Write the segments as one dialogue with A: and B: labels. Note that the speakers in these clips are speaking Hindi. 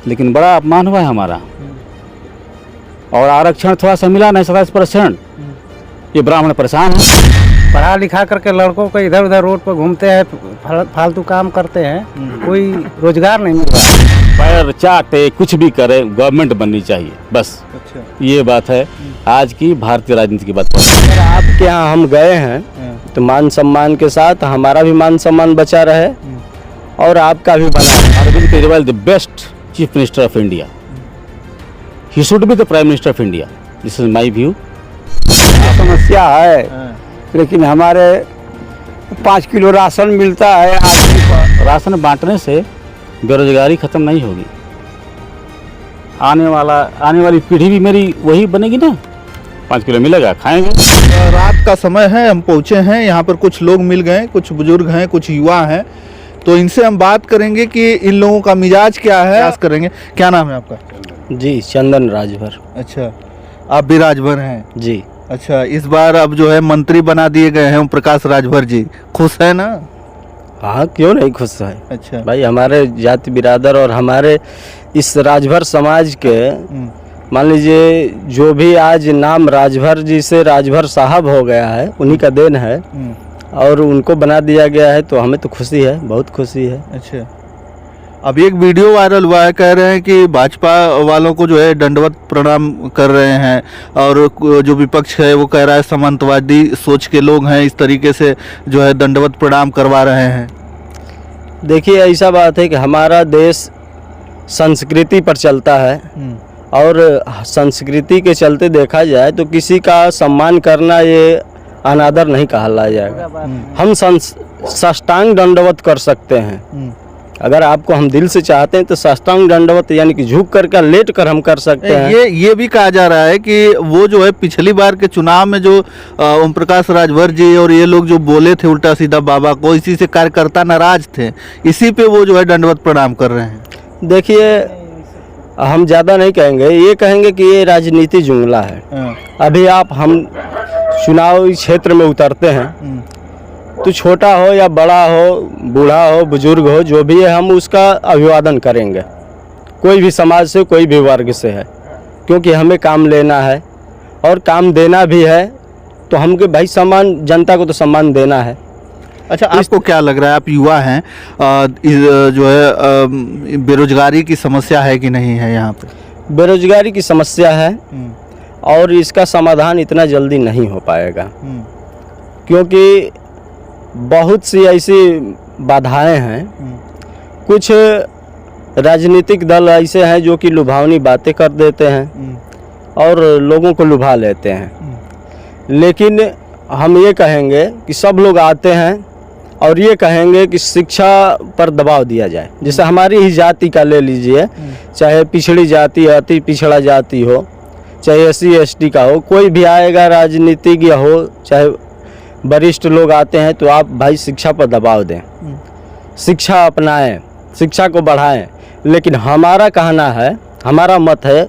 A: लेकिन बड़ा अपमान हुआ है हमारा। और आरक्षण थोड़ा सा मिला नहीं 27%। ये ब्राह्मण परेशान है।
B: पढ़ा लिखा करके लड़कों को इधर उधर रोड पर घूमते हैं, फालतू काम करते हैं, कोई रोजगार नहीं मिल रहा।
A: पैर चाटे कुछ भी करे, गवर्नमेंट बननी चाहिए बस।
C: अच्छा,
A: ये बात है आज की भारतीय राजनीति की बात।
D: अगर आपके यहाँ हम गए हैं तो मान सम्मान के साथ हमारा भी मान सम्मान बचा रहे और आपका भी बना रहे।
A: Arvind Kejriwal the best chief minister of India. He should be the prime minister of India. This is my view.
B: समस्या है, लेकिन हमारे 5 किलो राशन मिलता है आदमी को।
A: राशन बांटने से बेरोजगारी खत्म नहीं होगी। आने वाली पीढ़ी भी मेरी वही बनेगी ना। 5 किलो मिलेगा, खाएंगे।
C: रात का समय है, हम पहुंचे हैं यहाँ पर। कुछ लोग मिल गए, कुछ बुजुर्ग हैं, कुछ युवा हैं, तो इनसे हम बात करेंगे कि इन लोगों का मिजाज क्या है। बात करेंगे। क्या नाम है आपका?
D: जी, चंदन राजभर।
C: अच्छा, आप भी राजभर हैं?
D: जी।
C: अच्छा, इस बार अब जो है मंत्री बना दिए गए हैं ओम प्रकाश राजभर जी, खुश है ना?
D: हाँ, क्यों नहीं खुश है।
C: अच्छा
D: भाई, हमारे जाति बिरादर और हमारे इस राजभर समाज के मान लीजिए जो भी आज नाम राजभर जी से राजभर साहब हो गया है, उन्हीं का देन है और उनको बना दिया गया है, तो हमें तो खुशी है, बहुत खुशी है।
C: अच्छा, अब एक वीडियो वायरल हुआ है, कह रहे हैं कि भाजपा वालों को जो है दंडवत प्रणाम कर रहे हैं और जो विपक्ष है वो कह रहा है सामंतवादी सोच के लोग हैं, इस तरीके से जो है दंडवत प्रणाम करवा रहे हैं।
D: देखिए, ऐसा बात है कि हमारा देश संस्कृति पर चलता है और संस्कृति के चलते देखा जाए तो किसी का सम्मान करना ये अनादर नहीं कहा जाएगा। हम साष्टांग दंडवत कर सकते हैं। अगर आपको हम दिल से चाहते हैं तो साष्टांग दंडवत यानी कि झुक कर लेट कर हम कर सकते हैं।
C: ये भी कहा जा रहा है कि वो जो है पिछली बार के चुनाव में जो ओम प्रकाश राजभर जी और ये लोग जो बोले थे उल्टा सीधा बाबा को, इसी से कार्यकर्ता नाराज थे, इसी पे वो जो है दंडवत प्रणाम कर रहे हैं।
D: देखिए, हम ज़्यादा नहीं कहेंगे, ये कहेंगे कि ये राजनीति जुमला है। अभी हम चुनावी क्षेत्र में उतरते हैं तो छोटा हो या बड़ा हो, बूढ़ा हो, बुजुर्ग हो, जो भी है हम उसका अभिवादन करेंगे। कोई भी समाज से, कोई भी वर्ग से है, क्योंकि हमें काम लेना है और काम देना भी है, तो हमके भाई सम्मान, जनता को तो सम्मान देना है।
C: अच्छा, आपको क्या लग रहा है, आप युवा हैं, जो है बेरोजगारी की समस्या है कि नहीं है यहाँ पे?
D: बेरोजगारी की समस्या है और इसका समाधान इतना जल्दी नहीं हो पाएगा, क्योंकि बहुत सी ऐसी बाधाएं हैं। कुछ राजनीतिक दल ऐसे हैं जो कि लुभावनी बातें कर देते हैं और लोगों को लुभा लेते हैं। लेकिन हम ये कहेंगे कि सब लोग आते हैं और ये कहेंगे कि शिक्षा पर दबाव दिया जाए। जैसे हमारी ही जाति का ले लीजिए, चाहे पिछड़ी जाति, अति पिछड़ा जाति हो, चाहे SC ST का हो, कोई भी आएगा राजनीतिज्ञ हो, चाहे वरिष्ठ लोग आते हैं, तो आप भाई शिक्षा पर दबाव दें, शिक्षा अपनाएं, शिक्षा को बढ़ाएं। लेकिन हमारा कहना है, हमारा मत है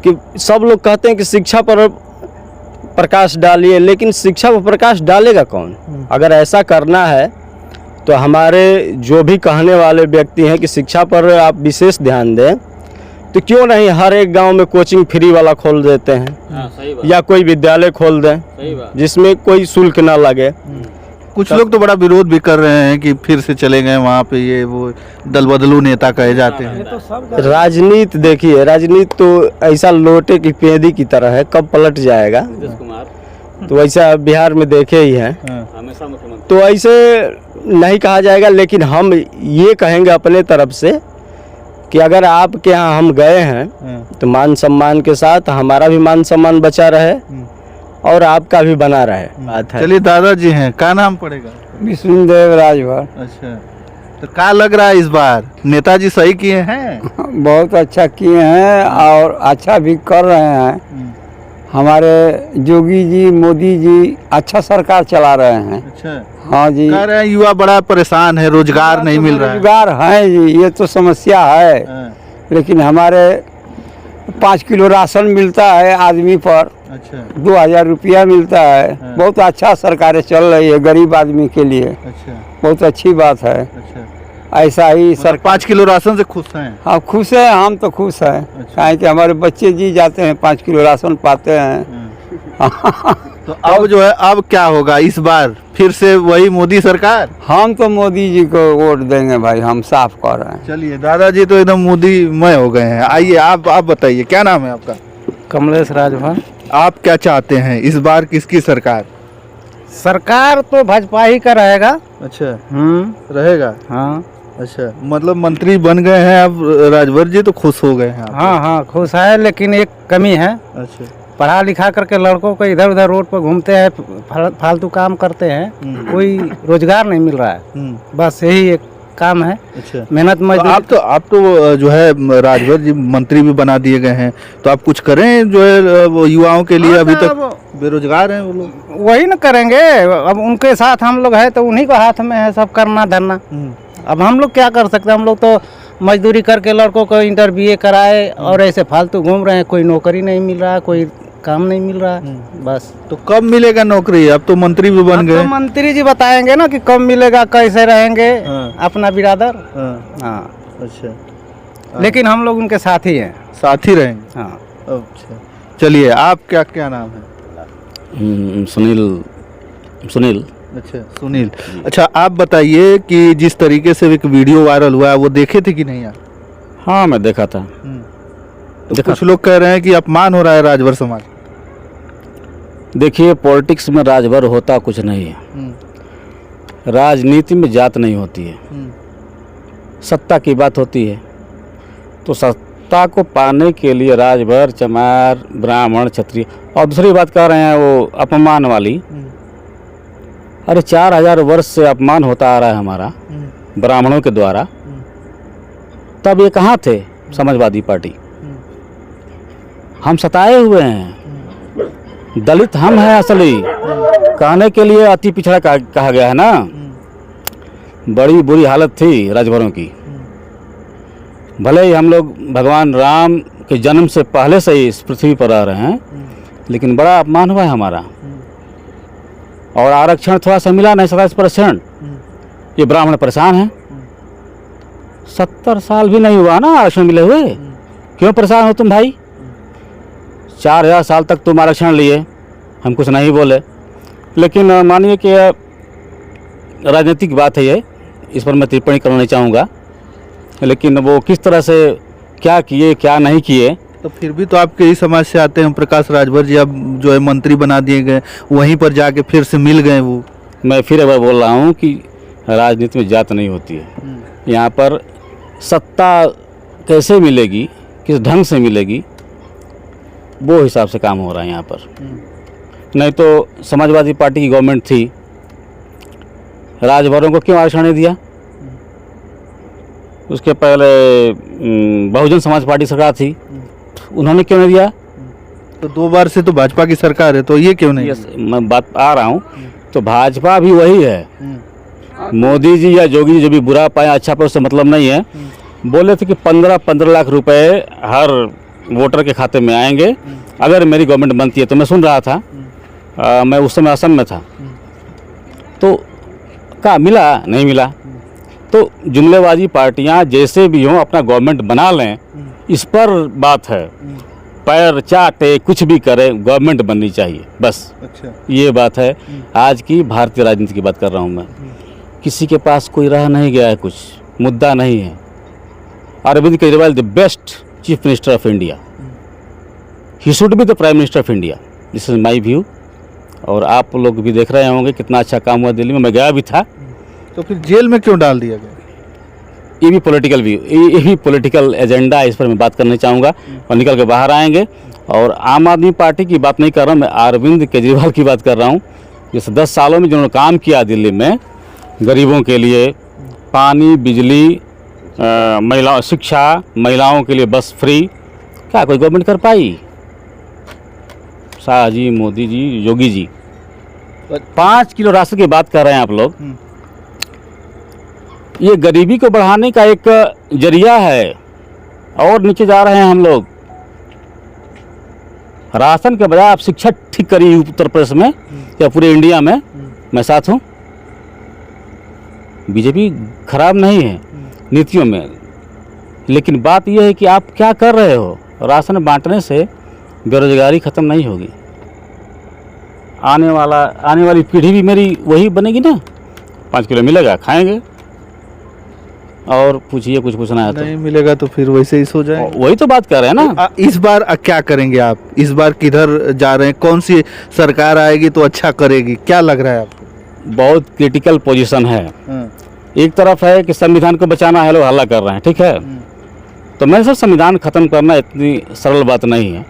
D: कि सब लोग कहते हैं कि शिक्षा पर प्रकाश डालिए, लेकिन शिक्षा पर प्रकाश डालेगा कौन? अगर ऐसा करना है तो हमारे जो भी कहने वाले व्यक्ति हैं कि शिक्षा पर आप विशेष ध्यान दें, तो क्यों नहीं हर एक गांव में कोचिंग फ्री वाला खोल देते हैं, या कोई विद्यालय खोल दें जिसमें कोई शुल्क ना लगे।
C: कुछ लोग तो बड़ा विरोध भी कर रहे हैं कि फिर से चले गए वहाँ पे, ये वो दल बदलू नेता कहे जाते हैं।
D: राजनीति देखिए, राजनीति तो ऐसा लोटे की पेंदी की तरह है, कब पलट जाएगा। तो ऐसा बिहार में देखे ही हैं, तो ऐसे नहीं कहा जाएगा। लेकिन हम ये कहेंगे अपने तरफ से कि अगर आपके यहाँ हम गए हैं तो मान सम्मान के साथ हमारा भी मान सम्मान बचा रहे और आपका भी बना रहे। बात है।
C: चलिए, दादाजी हैं, क्या नाम पड़ेगा?
B: विष्णुदेव राजभर।
C: अच्छा, तो क्या लग रहा है इस बार नेताजी सही किए हैं?
B: बहुत अच्छा किए हैं और अच्छा भी कर रहे हैं। हमारे योगी जी, मोदी जी अच्छा सरकार चला रहे हैं।
C: अच्छा,
B: हाँ जी।
C: कह रहे हैं युवा बड़ा परेशान है, रोजगार नहीं मिल रहा है।
B: रोजगार है जी, ये तो समस्या है। लेकिन हमारे 5 किलो राशन मिलता है आदमी पर।
C: अच्छा,
B: 2000 रुपया मिलता है। बहुत अच्छा सरकारें चल रही है गरीब आदमी के लिए।
C: अच्छा,
B: बहुत अच्छी बात है।
C: अच्छा,
B: ऐसा ही
C: सर 5 किलो राशन से खुश हैं?
B: हाँ खुश है, हम तो खुश हैं।
C: अच्छा।
B: काहे कि हमारे बच्चे जी जाते हैं 5 किलो राशन पाते हैं।
C: तो अब जो है अब क्या होगा इस बार, फिर से वही मोदी सरकार?
B: हम तो मोदी जी को वोट देंगे भाई, हम साफ कह रहे हैं।
C: चलिए, दादाजी तो एकदम मोदी मय हो गए हैं। आइए आप बताइए, क्या नाम है आपका?
E: कमलेश राजभर।
C: आप क्या चाहते हैं इस बार, किसकी सरकार?
E: सरकार तो भाजपा ही का रहेगा।
C: अच्छा, रहेगा।
E: हाँ
C: अच्छा, मतलब मंत्री बन गए हैं अब राजभर जी, तो खुश हो गए हैं आप?
E: हाँ हाँ खुश है, लेकिन एक कमी है।
C: अच्छा।
E: पढ़ा लिखा करके लड़कों को इधर उधर रोड पर घूमते हैं, फालतू काम करते हैं, कोई रोजगार नहीं मिल रहा है। बस यही एक काम है।
C: अच्छा,
E: मेहनत
C: तो
E: मजदूरी।
C: आप तो जो है राजभर जी मंत्री भी बना दिए गए हैं, तो आप कुछ करें जो है वो युवाओं के लिए? अभी तक बेरोजगार हैं वो लोग।
E: वही न करेंगे, अब उनके साथ हम लोग है तो उन्हीं को हाथ में है सब करना धरना। अब हम लोग क्या कर सकते हैं? हम लोग तो मजदूरी करके लड़कों को इंटरव्यू कराए और ऐसे फालतू घूम रहे हैं, कोई नौकरी नहीं मिल रहा, कोई काम नहीं मिल रहा। बस।
C: तो कब मिलेगा नौकरी? अब तो मंत्री भी बन गए।
E: तो मंत्री जी बताएंगे ना कि कब मिलेगा, कैसे रहेंगे।
C: हाँ।
E: अपना बिरादर।
C: हाँ।
E: हाँ।
C: अच्छा,
E: लेकिन हम लोग उनके साथ ही हैं।
C: साथ ही रहेंगे।
E: हाँ।
C: अच्छा, चलिए, आप क्या नाम है?
A: सुनील।
C: अच्छा, सुनील। अच्छा, आप बताइए कि जिस तरीके से एक वीडियो वायरल हुआ है वो देखे थे कि नहीं आप?
A: हाँ मैं देखा था।
C: तो कुछ लोग कह रहे हैं कि अपमान हो रहा है राजभर समाज।
A: देखिए, पॉलिटिक्स में राजभर होता कुछ नहीं है। राजनीति में जात नहीं होती है, सत्ता की बात होती है। तो सत्ता को पाने के लिए राजभर, चमार, ब्राह्मण, क्षत्रिय, और दूसरी बात कह रहे हैं वो अपमान वाली। अरे 4000 वर्ष से अपमान होता आ रहा है हमारा ब्राह्मणों के द्वारा। तब ये कहाँ थे समाजवादी पार्टी? हम सताए हुए हैं, दलित हम हैं असली। कहने के लिए अति पिछड़ा कहा गया है ना। बड़ी बुरी हालत थी राजभरों की। भले ही हम लोग भगवान राम के जन्म से पहले से ही इस पृथ्वी पर रह रहे हैं, लेकिन बड़ा अपमान हुआ है हमारा। और आरक्षण थोड़ा सा मिला नहीं, 27%। ये ब्राह्मण परेशान हैं। 70 साल भी नहीं हुआ ना आरक्षण मिले हुए। क्यों परेशान हो तुम भाई? 4000 साल तक तुम आरक्षण लिए, हम कुछ नहीं बोले। लेकिन मानिए कि राजनीतिक बात है ये, इस पर मैं टिप्पणी करना नहीं चाहूँगा। लेकिन वो किस तरह से क्या किए क्या नहीं किए।
C: तो फिर भी तो आपके ही समाज से आते हैं प्रकाश राजभर जी, अब जो है मंत्री बना दिए गए, वहीं पर जाके फिर से मिल गए वो।
A: मैं फिर एक बार बोल रहा हूँ कि राजनीति में जात नहीं होती है। यहाँ पर सत्ता कैसे मिलेगी, किस ढंग से मिलेगी, वो हिसाब से काम हो रहा है यहाँ पर। नहीं तो समाजवादी पार्टी की गवर्नमेंट थी, राजभरों को क्यों आरक्षण नहीं दिया? उसके पहले बहुजन समाज पार्टी सरकार थी, उन्होंने क्यों नहीं दिया?
C: तो 2 बार से तो भाजपा की सरकार है, तो ये क्यों नहीं?
A: मैं बात आ रहा हूँ, तो भाजपा भी वही है। मोदी जी या योगी जी जो भी बुरा पाए अच्छा पाए, उससे मतलब नहीं है। बोले थे कि 15 लाख रुपए हर वोटर के खाते में आएंगे अगर मेरी गवर्नमेंट बनती है। तो मैं सुन रहा था, मैं उस समय असम में था। तो क्या मिला? नहीं मिला। तो जुमलेबाजी पार्टियां जैसे भी हों अपना गवर्नमेंट बना लें, इस पर बात है। पैर चाटे कुछ भी करे, गवर्नमेंट बननी चाहिए बस। अच्छा, ये बात है। आज की भारतीय राजनीति की बात कर रहा हूँ मैं। किसी के पास कोई रह नहीं गया है, कुछ मुद्दा नहीं है। Arvind Kejriwal the best chief minister of India, he should be the prime minister of India. This is my view. और आप लोग भी देख रहे होंगे कितना अच्छा काम हुआ दिल्ली में, मैं गया भी था।
C: तो फिर जेल में क्यों डाल दिया गया?
A: ये भी पॉलिटिकल व्यू, ये भी पॉलिटिकल एजेंडा है, इस पर मैं बात करना चाहूँगा और निकल के बाहर आएंगे। और आम आदमी पार्टी की बात नहीं कर रहा हूँ मैं, अरविंद केजरीवाल की बात कर रहा हूँ। जैसे 10 सालों में जिन्होंने काम किया दिल्ली में गरीबों के लिए, पानी, बिजली, महिला शिक्षा, महिलाओं के लिए बस फ्री, क्या कोई गवर्नमेंट कर पाई? शाह जी, मोदी जी, योगी जी। 5 किलो राशन की बात कर रहे हैं आप लोग। ये गरीबी को बढ़ाने का एक जरिया है और नीचे जा रहे हैं हम लोग। राशन के बजाय आप शिक्षा ठीक करिए उत्तर प्रदेश में या पूरे इंडिया में, मैं साथ हूँ। बीजेपी खराब नहीं है, नीतियों में। लेकिन बात यह है कि आप क्या कर रहे हो। राशन बांटने से बेरोजगारी ख़त्म नहीं होगी। आने वाली पीढ़ी भी मेरी वही बनेगी ना। 5 किलो मिलेगा, खाएंगे। और पूछिए कुछ पूछना है तो।
C: नहीं मिलेगा तो फिर वैसे ही सो जाए।
A: वही तो बात कर रहे हैं ना।
C: इस बार क्या करेंगे आप? इस बार किधर जा रहे हैं? कौन सी सरकार आएगी तो अच्छा करेगी? क्या लग रहा है आपको?
A: बहुत क्रिटिकल पोजीशन है। एक तरफ है कि संविधान को बचाना है, लोग हल्ला कर रहे हैं, ठीक है। तो मैं सब संविधान ख़त्म करना इतनी सरल बात नहीं है,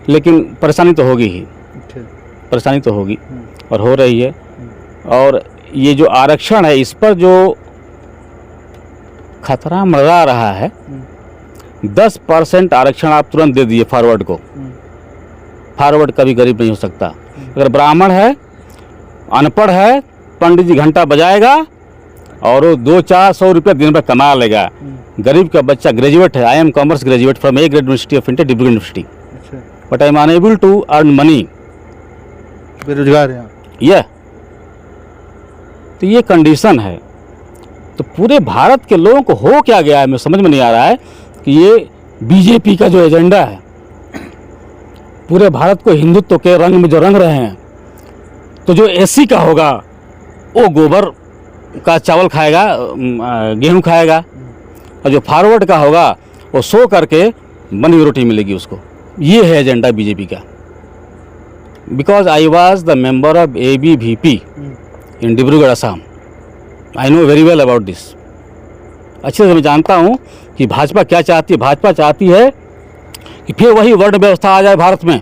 A: लेकिन परेशानी तो होगी ही। परेशानी तो होगी और हो रही है। और ये जो आरक्षण है, इस पर जो खतरा मंडरा रहा है, 10% आरक्षण आप तुरंत दे दिए फॉरवर्ड को। फॉरवर्ड कभी गरीब नहीं हो सकता। अगर ब्राह्मण है, अनपढ़ है, पंडित जी घंटा बजाएगा और वो 200-400 रुपये दिन भर कमा लेगा। गरीब का बच्चा ग्रेजुएट है, I am commerce graduate from a grade university of India, Dibrugarh university, but I am unable to earn money.
C: बेरोजगार है
A: यह तो ये कंडीशन है। तो पूरे भारत के लोगों को हो क्या गया है, मैं समझ में नहीं आ रहा है कि ये बीजेपी का जो एजेंडा है, पूरे भारत को हिंदुत्व के रंग में जो रंग रहे हैं, तो जो एससी का होगा वो गोबर का चावल खाएगा, गेहूं खाएगा, और जो फॉरवर्ड का होगा वो सो करके बनी हुई रोटी मिलेगी उसको। ये है एजेंडा बीजेपी का। Because I was the member of ABVP in Dibrugarh Assam, I know very well about this. अच्छे से मैं जानता हूँ कि भाजपा क्या चाहती है। भाजपा चाहती है कि फिर वही वर्ण व्यवस्था आ जाए भारत में,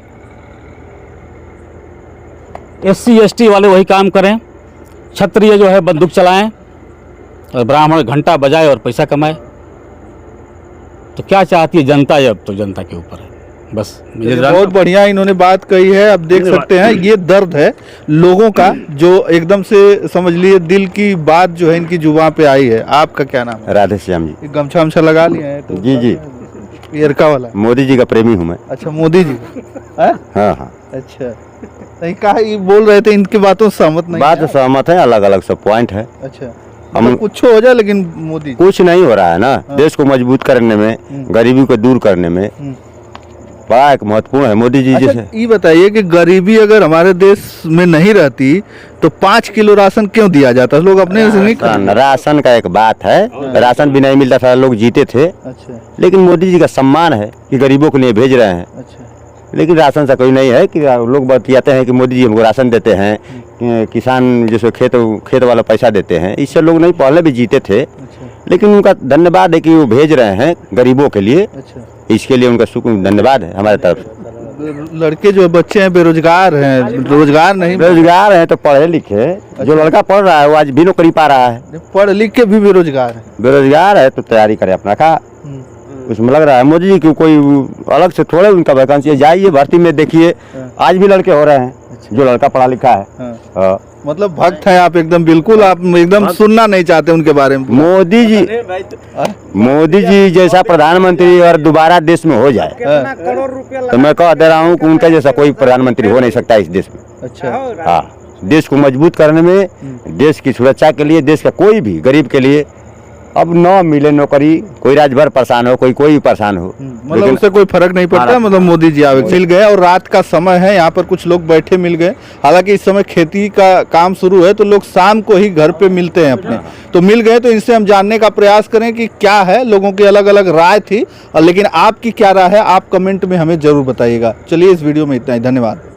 A: SC ST वाले वही काम करें, क्षत्रिय जो है बंदूक चलाएं और ब्राह्मण घंटा बजाए और पैसा कमाए। तो क्या चाहती है जनता? अब तो जनता के ऊपर है बस।
C: बहुत बढ़िया इन्होंने बात कही है। अब देख सकते हैं ये दर्द है लोगों का, जो एकदम से समझ लिए दिल की बात जो है इनकी जुबान पे आई है। आपका क्या नाम है?
F: राधे श्याम जी।
C: गमछा वमछा लगा लिए हैं तो?
F: जी जी,
C: एरका वाला।
F: मोदी जी का प्रेमी हूँ मैं।
C: अच्छा, मोदी जी।
F: हाँ हाँ।
C: अच्छा, नहीं कहा ये बोल रहे थे, इनकी बातों से सहमत नहीं?
F: बात सहमत है, अलग अलग सब पॉइंट है।
C: अच्छा, हम कुछ हो जाए लेकिन मोदी
F: कुछ नहीं हो रहा है ना। देश को मजबूत करने में, गरीबी को दूर करने में बड़ा एक महत्वपूर्ण है मोदी जी।
C: अच्छा,
F: जैसे
C: ये बताइए कि गरीबी अगर हमारे देश में नहीं रहती तो 5 किलो राशन क्यों दिया जाता? लोग अपने से नहीं खाते।
F: राशन का एक बात है, राशन भी नहीं मिलता था, लोग जीते थे।
C: अच्छा,
F: लेकिन मोदी जी का सम्मान है कि गरीबों के लिए भेज रहे हैं।
C: अच्छा,
F: लेकिन राशन से कोई नहीं है कि लोग बतियाते हैं कि मोदी जी हमको राशन देते हैं, किसान जैसे खेत वाला पैसा देते हैं। इससे लोग नहीं पहले भी जीते थे, लेकिन उनका धन्यवाद है कि वो भेज रहे हैं गरीबों के लिए।
C: अच्छा,
F: इसके लिए उनका शुक्र धन्यवाद है हमारे तरफ से।
C: लड़के जो बच्चे हैं बेरोजगार हैं, रोजगार नहीं,
F: बेरोजगार है तो पढ़े लिखे। जो लड़का पढ़ रहा है वो आज भी नौकरी पा रहा है।
C: पढ़ लिख के भी बेरोजगार है।
F: बेरोजगार है तो तैयारी करे अपना का। उसमें लग रहा है मोदी जी की कोई अलग से थोड़े उनका वैकेंसी है। जाइए भर्ती में देखिए, आज भी लड़के हो रहे हैं। जो लड़का पढ़ा लिखा है। हाँ।
C: मतलब भक्त हैं आप एकदम, बिल्कुल आप एकदम सुनना नहीं चाहते उनके बारे में।
F: मोदी जी जैसा प्रधानमंत्री अगर दोबारा देश में हो जाए तो मैं कह दे रहा हूँ कि उनका जैसा कोई प्रधानमंत्री हो नहीं सकता इस देश में।
C: अच्छा,
F: हाँ, देश को मजबूत करने में, देश की सुरक्षा के लिए, देश का कोई भी गरीब के लिए अब न मिले नौकरी, कोई राज्य भर परेशान हो, कोई परेशान हो,
C: मतलब उससे कोई फर्क नहीं पड़ता। मतलब मोदी जी आवे मिल गए और रात का समय है, यहाँ पर कुछ लोग बैठे मिल गए। हालांकि इस समय खेती का काम शुरू है तो लोग शाम को ही घर पे मिलते हैं अपने, तो मिल गए। तो इनसे हम जानने का प्रयास करें कि क्या है, लोगों की अलग अलग राय थी, लेकिन आपकी क्या राय है आप कमेंट में हमें जरूर बताइएगा। चलिए इस वीडियो में इतना ही, धन्यवाद।